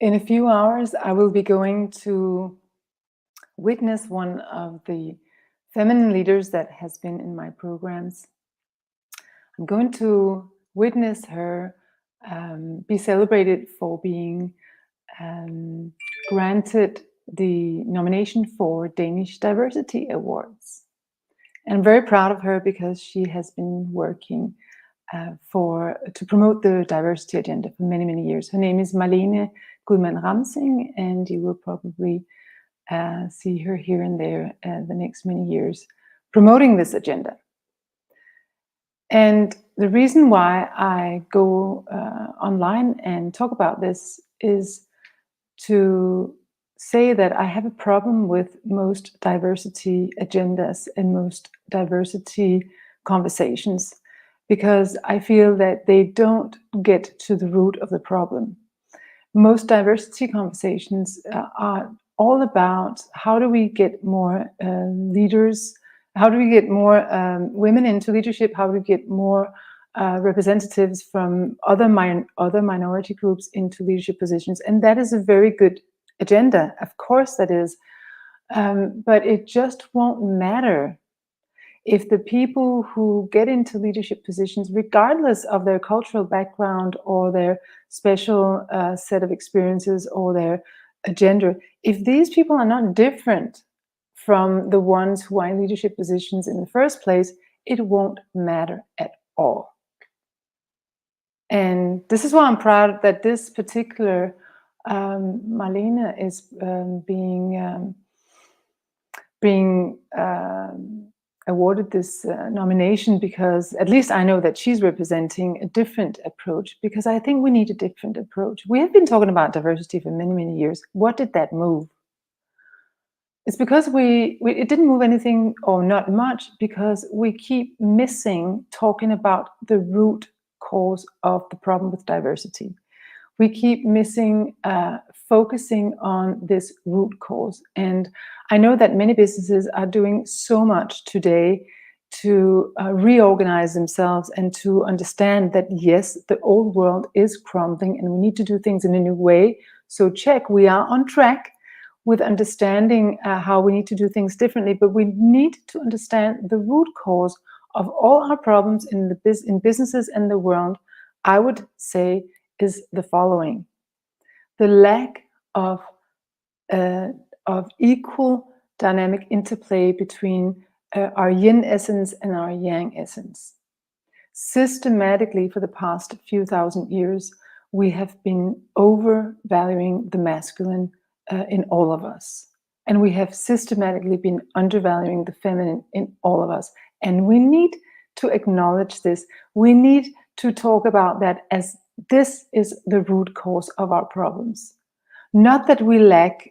In a few hours, I will be going to witness one of the feminine leaders that has been in my programs. I'm going to witness her be celebrated for being granted the nomination for Danish Diversity Awards. And I'm very proud of her because she has been working to promote the diversity agenda for many, many years. Her name is Marlene Gudman-Ramsing, and you will probably see her here and there the next many years promoting this agenda. And the reason why I go online and talk about this is to say that I have a problem with most diversity agendas and most diversity conversations, because I feel that they don't get to the root of the problem. Most diversity conversations are all about how do we get more leaders, how do we get more women into leadership, how do we get more representatives from other minority groups into leadership positions. And that is a very good agenda, of course that is, but it just won't matter if the people who get into leadership positions, regardless of their cultural background or their special set of experiences or their gender, if these people are not different from the ones who are in leadership positions in the first place, it won't matter at all. And this is why I'm proud that this particular Marlene is being awarded this nomination, because at least I know that she's representing a different approach, because I think we need a different approach. We have been talking about diversity for many, many years. What did that move? It's because it didn't move anything, or not much, because we keep missing talking about the root cause of the problem with diversity. We keep missing focusing on this root cause. And I know that many businesses are doing so much today to reorganize themselves and to understand that, yes, the old world is crumbling and we need to do things in a new way. So check, we are on track with understanding how we need to do things differently, but we need to understand the root cause of all our problems in businesses and the world, I would say, is the following: the lack of equal dynamic interplay between our yin essence and our yang essence. Systematically, for the past few thousand years, we have been overvaluing the masculine in all of us. And we have systematically been undervaluing the feminine in all of us. And we need to acknowledge this. We need to talk about that, as this is the root cause of our problems. Not that we lack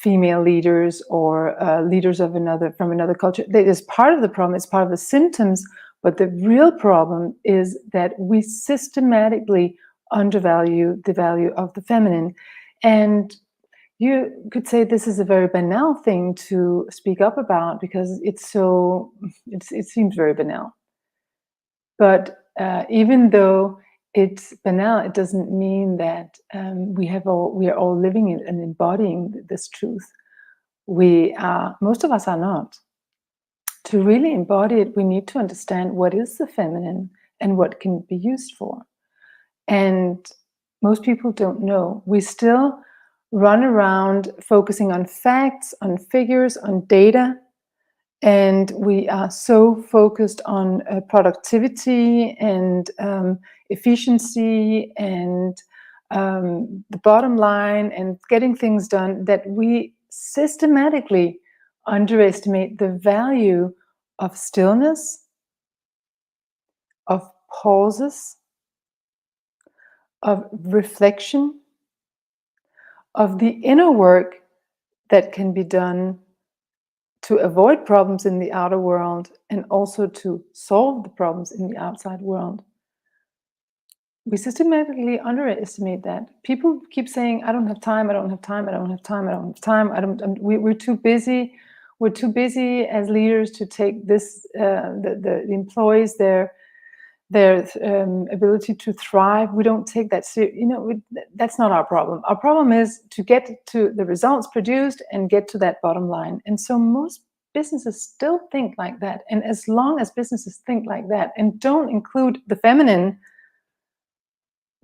female leaders or leaders from another culture. That is part of the problem, it's part of the symptoms, but the real problem is that we systematically undervalue the value of the feminine. And you could say this is a very banal thing to speak up about, because it seems very banal. But even though it's banal, it doesn't mean that we are all living it and embodying this truth. Most of us are not. To really embody it, we need to understand what is the feminine and what can it be used for. And most people don't know. We still run around focusing on facts, on figures, on data, and we are so focused on productivity and efficiency and the bottom line and getting things done, that we systematically underestimate the value of stillness, of pauses, of reflection, of the inner work that can be done to avoid problems in the outer world and also to solve the problems in the outside world. We systematically underestimate that. People keep saying, I don't have time, I don't have time, I don't have time, I don't have time. We're too busy. We're too busy as leaders to take this, the employees, their their ability to thrive. We don't take that seriously. That's not our problem. Our problem is to get to the results produced and get to that bottom line. And so most businesses still think like that. And as long as businesses think like that and don't include the feminine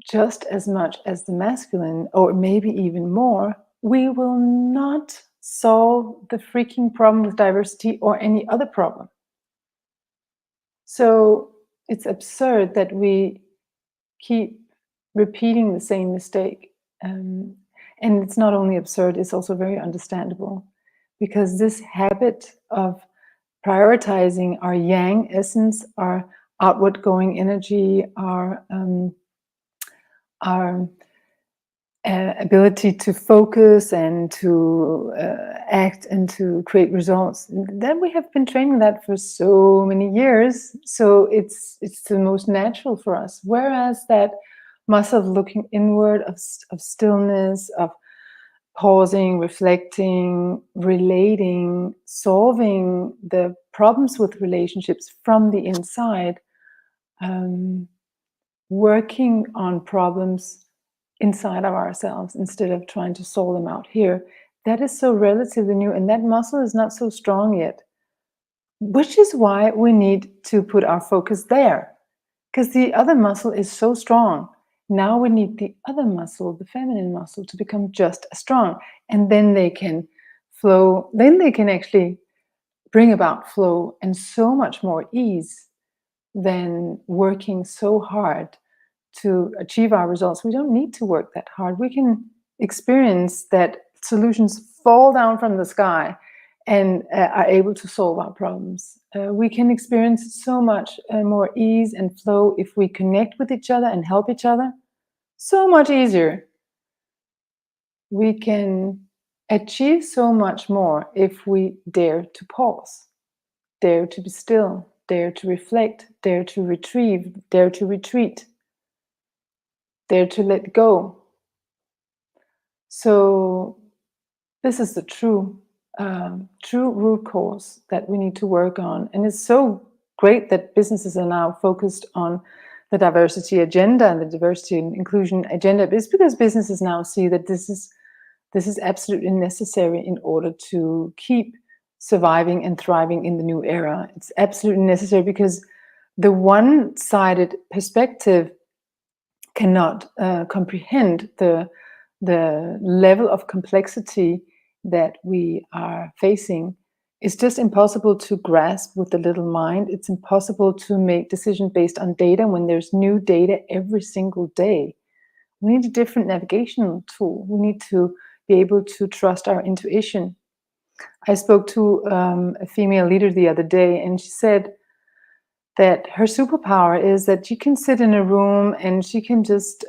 just as much as the masculine, or maybe even more, we will not solve the freaking problem with diversity or any other problem. So it's absurd that we keep repeating the same mistake. And it's not only absurd, it's also very understandable, because this habit of prioritizing our yang essence, our outward going energy, our ability to focus and to act and to create results, then we have been training that for so many years. So it's the most natural for us. Whereas that muscle of looking inward, of stillness, of pausing, reflecting, relating, solving the problems with relationships from the inside, working on problems inside of ourselves instead of trying to solve them out here, that is so relatively new, and that muscle is not so strong yet, which is why we need to put our focus there, because the other muscle is so strong. Now we need the other muscle, the feminine muscle, to become just as strong, and then they can flow, then they can actually bring about flow and so much more ease than working so hard to achieve our results. We don't need to work that hard. We can experience that solutions fall down from the sky and are able to solve our problems. We can experience so much more ease and flow if we connect with each other and help each other. So much easier. We can achieve so much more if we dare to pause, dare to be still, dare to reflect, dare to retrieve, dare to retreat, dare to let go. So this is the true root cause that we need to work on. And it's so great that businesses are now focused on the diversity agenda and the diversity and inclusion agenda. It's because businesses now see that this is absolutely necessary in order to keep surviving and thriving in the new era. It's absolutely necessary because the one-sided perspective cannot comprehend the level of complexity that we are facing. It's just impossible to grasp with the little mind. It's impossible to make decisions based on data when there's new data every single day. We need a different navigational tool. We need to be able to trust our intuition. I spoke to a female leader the other day, and she said that her superpower is that she can sit in a room and she can just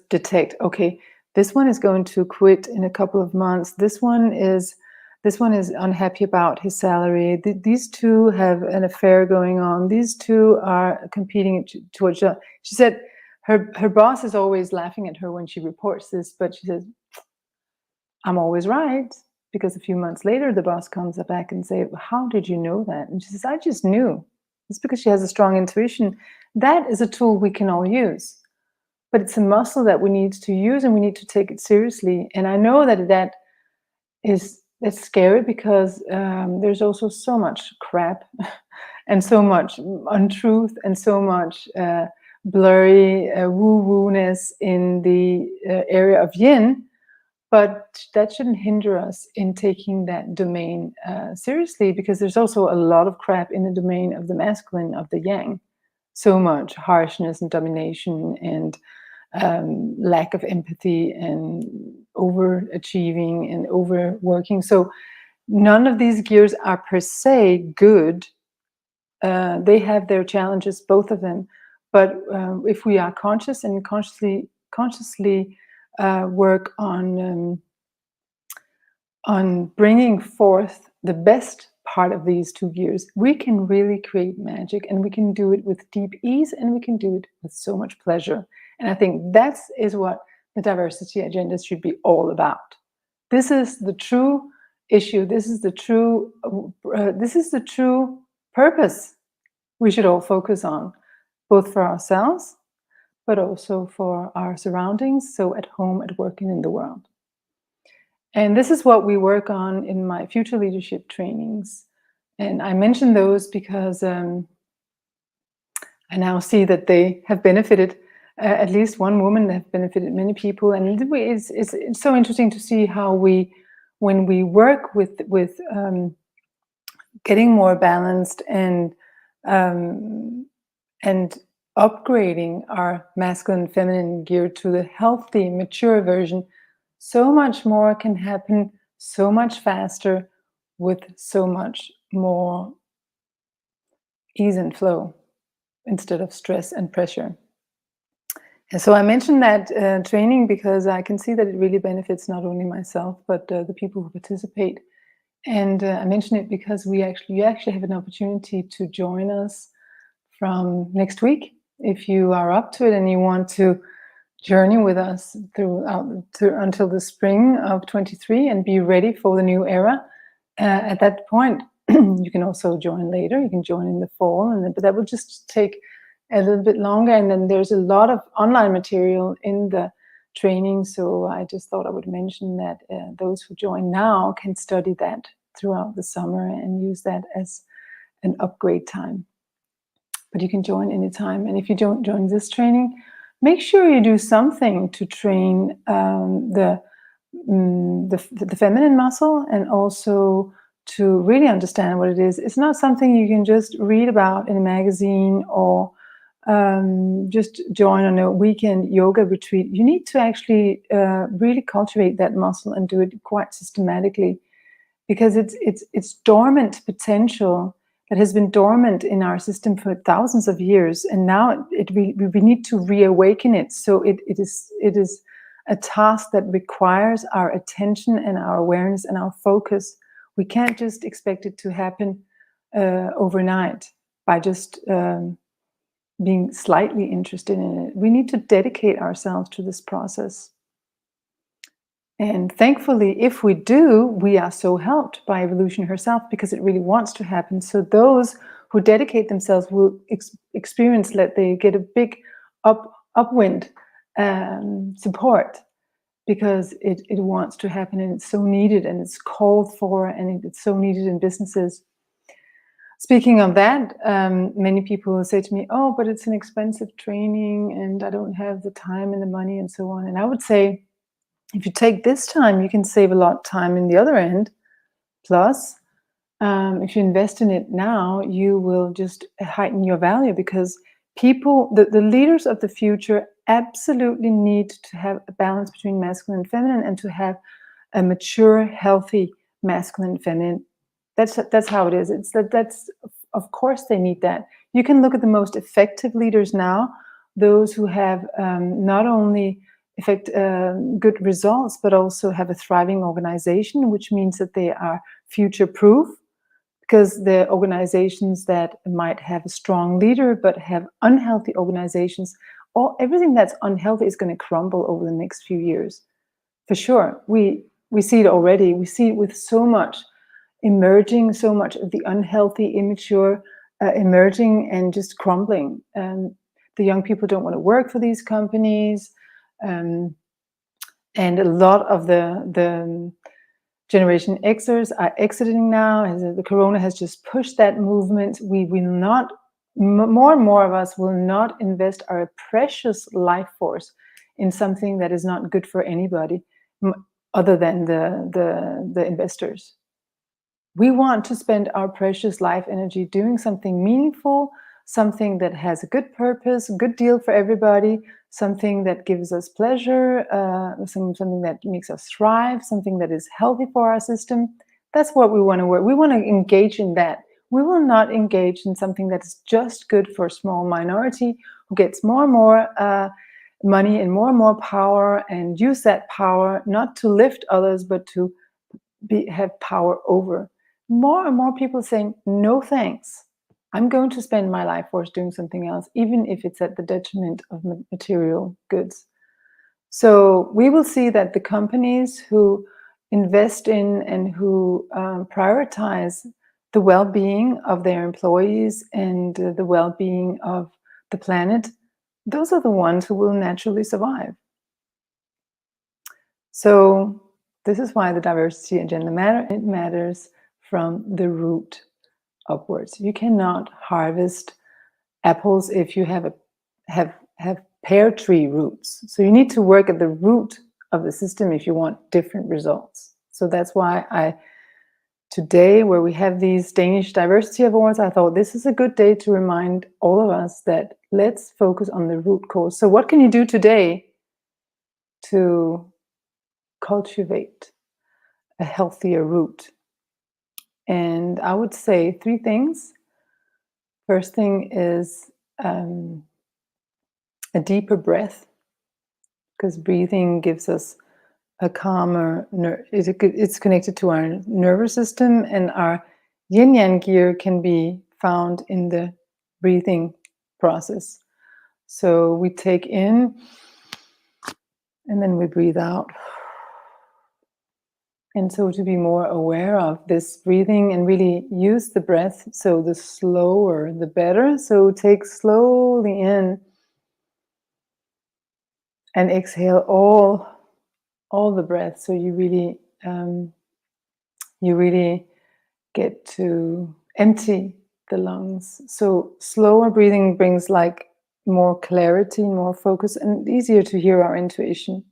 detect, okay, this one is going to quit in a couple of months. This one is unhappy about his salary. These two have an affair going on. These two are competing towards. She said her boss is always laughing at her when she reports this, but she says, I'm always right. Because a few months later, the boss comes back and says, how did you know that? And she says, I just knew. It's because she has a strong intuition. That is a tool we can all use. But it's a muscle that we need to use, and we need to take it seriously. And I know that's scary because there's also so much crap and so much untruth and so much blurry woo-woo-ness in the area of yin. But that shouldn't hinder us in taking that domain seriously, because there's also a lot of crap in the domain of the masculine, of the yang. So much harshness and domination and lack of empathy and overachieving and overworking. So none of these gears are per se good. They have their challenges, both of them. But if we are conscious and consciously work on bringing forth the best part of these two gears, we can really create magic, and we can do it with deep ease, and we can do it with so much pleasure. And I think that is what the diversity agenda should be all about. This is the true issue. This is the true purpose. we should all focus on, both for ourselves, but also for our surroundings, so at home, at work, and in the world. And this is what we work on in my future leadership trainings. And I mention those because I now see that they have benefited at least one woman, have benefited many people. And it's so interesting to see how when we work with getting more balanced um, and upgrading our masculine and feminine gear to the healthy, mature version, so much more can happen so much faster with so much more ease and flow instead of stress and pressure. And so I mentioned that training because I can see that it really benefits not only myself, but the people who participate. And I mention it because you actually have an opportunity to join us from next week. If you are up to it and you want to journey with us until the spring of 23 and be ready for the new era, at that point, you can also join later. You can join in the fall, but that will just take a little bit longer. And then there's a lot of online material in the training. So I just thought I would mention that those who join now can study that throughout the summer and use that as an upgrade time. But you can join anytime. And if you don't join this training, make sure you do something to train the feminine muscle, and also to really understand what it is. It's not something you can just read about in a magazine or just join on a weekend yoga retreat. You need to actually really cultivate that muscle and do it quite systematically, because it's dormant potential that has been dormant in our system for thousands of years, and now we need to reawaken it. So it is a task that requires our attention and our awareness and our focus. We can't just expect it to happen overnight by just being slightly interested in it. We need to dedicate ourselves to this process. And thankfully, if we do, we are so helped by evolution herself, because it really wants to happen. So those who dedicate themselves will experience that they get a big upwind support, because it wants to happen, and it's so needed, and it's called for, and it's so needed in businesses. Speaking of that, many people say to me, "Oh, but it's an expensive training, and I don't have the time and the money," and so on. And I would say, if you take this time, you can save a lot of time in the other end. Plus, if you invest in it now, you will just heighten your value, because the leaders of the future absolutely need to have a balance between masculine and feminine, and to have a mature, healthy masculine and feminine. That's how it is. That's of course they need that. You can look at the most effective leaders now, those who have not only good results, but also have a thriving organization, which means that they are future-proof, because the organizations that might have a strong leader but have unhealthy organizations, everything that's unhealthy is going to crumble over the next few years. For sure. We see it already. We see it with so much emerging, so much of the unhealthy, immature emerging and just crumbling. The young people don't want to work for these companies. And a lot of the Generation Xers are exiting now. The corona has just pushed that movement. We will not, more and more of us will not invest our precious life force in something that is not good for anybody other than the investors. We want to spend our precious life energy doing something meaningful, something that has a good purpose, a good deal for everybody, something that gives us pleasure, something that makes us thrive, something that is healthy for our system. That's what we want to work. We want to engage in that. We will not engage in something that is just good for a small minority who gets more and more money and more power, and use that power not to lift others, but to have power over. More and more people saying, no thanks. I'm going to spend my life force doing something else, even if it's at the detriment of material goods. So we will see that the companies who invest in and who prioritize the well-being of their employees and the well-being of the planet, those are the ones who will naturally survive. So this is why the diversity agenda matters. It matters from the root upwards. You cannot harvest apples if you have pear tree roots. So you need to work at the root of the system if you want different results. So that's why today, where we have these Danish Diversity Awards, I thought this is a good day to remind all of us that let's focus on the root cause. So what can you do today to cultivate a healthier root? And I would say 3 things. First thing is a deeper breath, because breathing gives us a calmer, it's connected to our nervous system, and our yin yang gear can be found in the breathing process. So we take in and then we breathe out. And so to be more aware of this breathing and really use the breath, so the slower the better. So take slowly in and exhale all the breath. So you really get to empty the lungs. So slower breathing brings like more clarity, more focus, and easier to hear our intuition.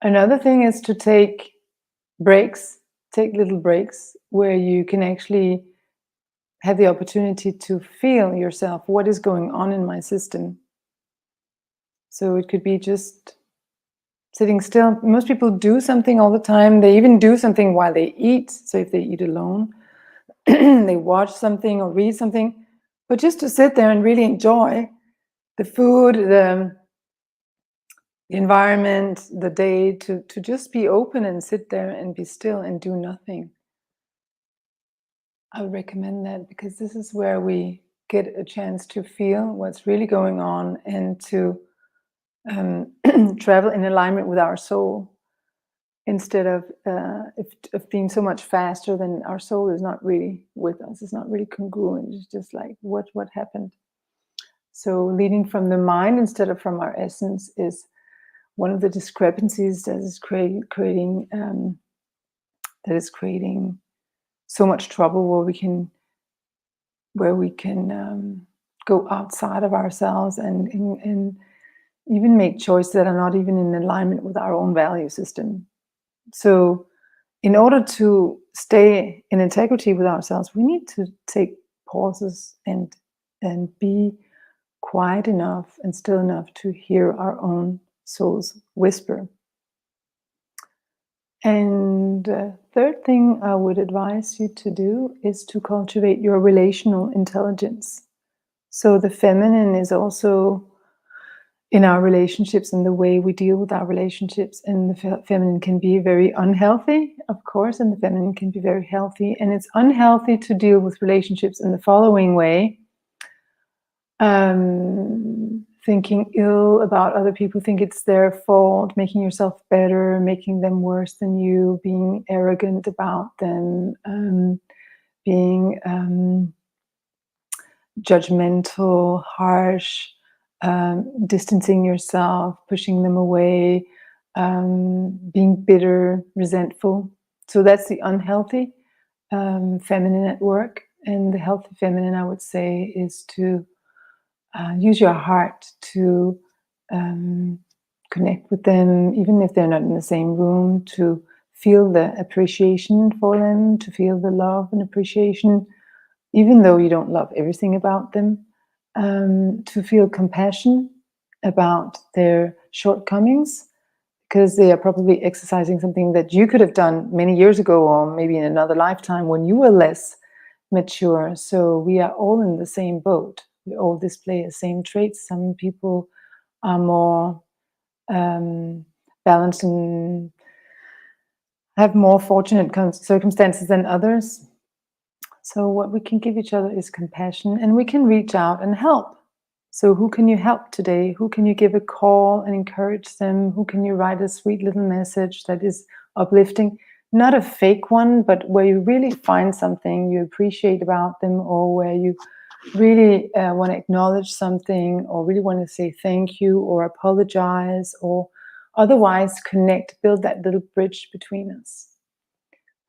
Another thing is to take little breaks where you can actually have the opportunity to feel yourself. What is going on in my system? So it could be just sitting still. Most people do something all the time. They even do something while they eat. So if they eat alone, they watch something or read something. But just to sit there and really enjoy the food, the environment, the day, to just be open and sit there and be still and do nothing. I would recommend that, because this is where we get a chance to feel what's really going on and to travel in alignment with our soul, instead of being so much faster than our soul is not really with us. It's not really congruent. It's just like, what happened? So leading from the mind instead of from our essence is one of the discrepancies that is creating so much trouble, where we can go outside of ourselves and even make choices that are not even in alignment with our own value system. So in order to stay in integrity with ourselves, we need to take pauses and be quiet enough and still enough to hear our own soul's whisper. And third thing I would advise you to do is to cultivate your relational intelligence. So the feminine is also in our relationships and the way we deal with our relationships, and the feminine can be very unhealthy, of course, and the feminine can be very healthy. And it's unhealthy to deal with relationships in the following way: thinking ill about other people, think it's their fault, making yourself better, making them worse than you, being arrogant about them, being judgmental, harsh, distancing yourself, pushing them away, being bitter, resentful. So that's the unhealthy feminine at work. And the healthy feminine, I would say, is to use your heart to connect with them, even if they're not in the same room, to feel the appreciation for them, to feel the love and appreciation, even though you don't love everything about them, to feel compassion about their shortcomings, because they are probably exercising something that you could have done many years ago, or maybe in another lifetime when you were less mature. So we are all in the same boat. We all display the same traits. Some people are more balanced and have more fortunate circumstances than others. So what we can give each other is compassion, and we can reach out and help. So who can you help today? Who can you give a call and encourage them? Who can you write a sweet little message that is uplifting? not a fake one, but where you really find something you appreciate about them, or where you really want to acknowledge something, or really want to say thank you or apologize, or otherwise connect, build that little bridge between us.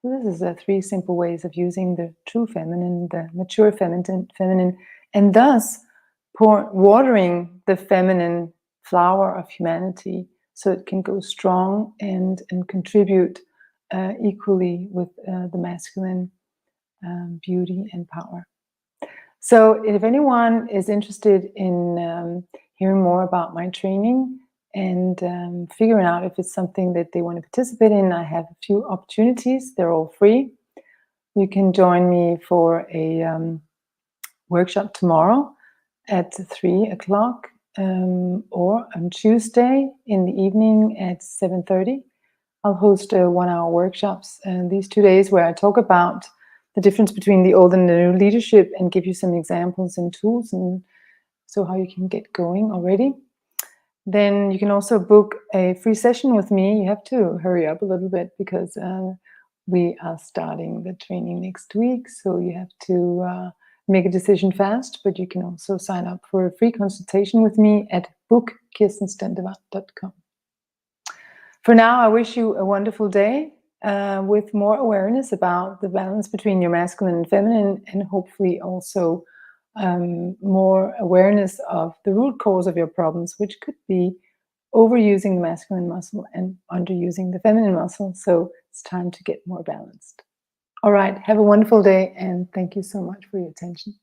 So this is the three simple ways of using the true feminine, the mature feminine, and thus watering the feminine flower of humanity, so it can go strong and contribute equally with the masculine beauty and power. So if anyone is interested in hearing more about my training and figuring out if it's something that they want to participate in, I have a few opportunities. They're all free. You can join me for a workshop tomorrow at 3 o'clock, or on Tuesday in the evening at 7:30. I'll host 1-hour workshops these 2 days, where I talk about the difference between the old and the new leadership, and give you some examples and tools, and so how you can get going already. Then you can also book a free session with me. You have to hurry up a little bit, because we are starting the training next week, so you have to make a decision fast. But you can also sign up for a free consultation with me at book.kirstenstendevang.com. For now, I wish you a wonderful day with more awareness about the balance between your masculine and feminine, and hopefully also more awareness of the root cause of your problems, which could be overusing the masculine muscle and underusing the feminine muscle. So it's time to get more balanced. All right, have a wonderful day, and thank you so much for your attention.